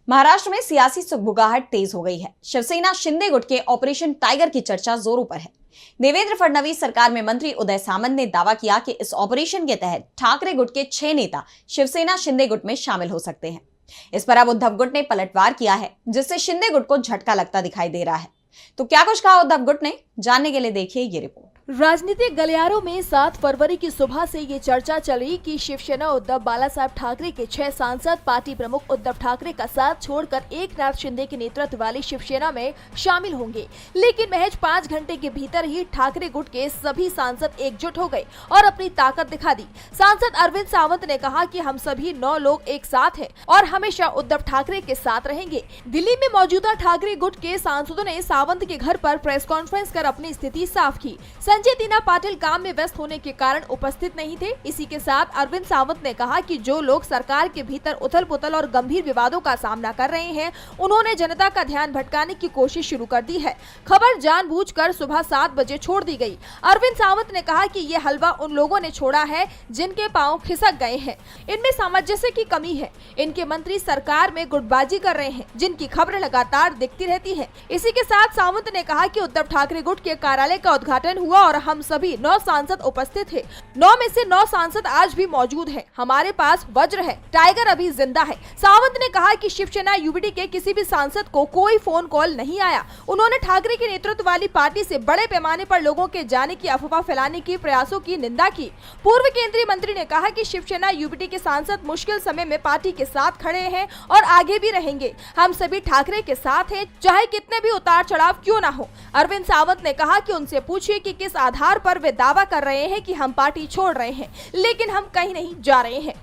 महाराष्ट्र में सियासी सुगबुगाहट तेज हो गई है। शिवसेना शिंदे गुट के ऑपरेशन टाइगर की चर्चा जोरों पर है। देवेंद्र फडणवीस सरकार में मंत्री उदय सामंत ने दावा किया कि इस ऑपरेशन के तहत ठाकरे गुट के 6 नेता शिवसेना शिंदे गुट में शामिल हो सकते हैं। इस पर अब उद्धव गुट ने पलटवार किया है, जिससे शिंदे गुट को झटका लगता दिखाई दे रहा है। तो क्या कुछ कहा उद्धव गुट ने, जानने के लिए देखिए ये रिपोर्ट। राजनीतिक गलियारों में 7 फरवरी की सुबह से ये चर्चा चली कि शिवसेना उद्धव बालासाहेब ठाकरे के 6 सांसद पार्टी प्रमुख उद्धव ठाकरे का साथ छोड़कर एकनाथ शिंदे के नेतृत्व वाली शिवसेना में शामिल होंगे। लेकिन महज 5 घंटे के भीतर ही ठाकरे गुट के सभी सांसद एकजुट हो गए और अपनी ताकत दिखा दी। सांसद अरविंद सावंत ने कहा कि हम सभी 9 लोग एक साथ हैं और हमेशा उद्धव ठाकरे के साथ रहेंगे। दिल्ली में मौजूदा ठाकरे गुट के सांसदों ने सावंत के घर पर प्रेस कॉन्फ्रेंस कर अपनी स्थिति साफ की। संजय दीना पाटिल काम में व्यस्त होने के कारण उपस्थित नहीं थे। इसी के साथ अरविंद सावंत ने कहा कि जो लोग सरकार के भीतर उथल पुथल और गंभीर विवादों का सामना कर रहे हैं, उन्होंने जनता का ध्यान भटकाने की कोशिश शुरू कर दी है। खबर जानबूझकर सुबह 7 बजे छोड़ दी गई। अरविंद सावंत ने कहा कि ये हलवा उन लोगों ने छोड़ा है जिनके पांव खिसक गए हैं। इनमें सामंजस्य की कमी है। इनके मंत्री सरकार में गुटबाजी कर रहे हैं, जिनकी खबरें लगातार दिखती रहती है। इसी के साथ सावंत ने कहा कि उद्धव ठाकरे गुट के कार्यालय का उद्घाटन हुआ और हम सभी 9 सांसद उपस्थित थे। 9 में से 9 सांसद आज भी मौजूद हैं। हमारे पास वज्र है, टाइगर अभी जिंदा है। सावंत ने कहा कि शिवसेना यूबीडी के किसी भी सांसद को कोई फोन कॉल नहीं आया। उन्होंने ठाकरे के नेतृत्व वाली पार्टी से बड़े पैमाने पर लोगों के जाने की अफवाह फैलाने की प्रयासों की निंदा की। पूर्व केंद्रीय मंत्री ने कहा कि शिवसेना यूबीडी के सांसद मुश्किल समय में पार्टी के साथ खड़े हैं और आगे भी रहेंगे। हम सभी ठाकरे के साथ हैं, चाहे कितने भी उतार चढ़ाव क्यों ना हो। अरविंद सावंत ने कहा कि उनसे पूछिए कि किस आधार पर वे दावा कर रहे हैं कि हम पार्टी छोड़ रहे हैं, लेकिन हम कहीं नहीं जा रहे हैं।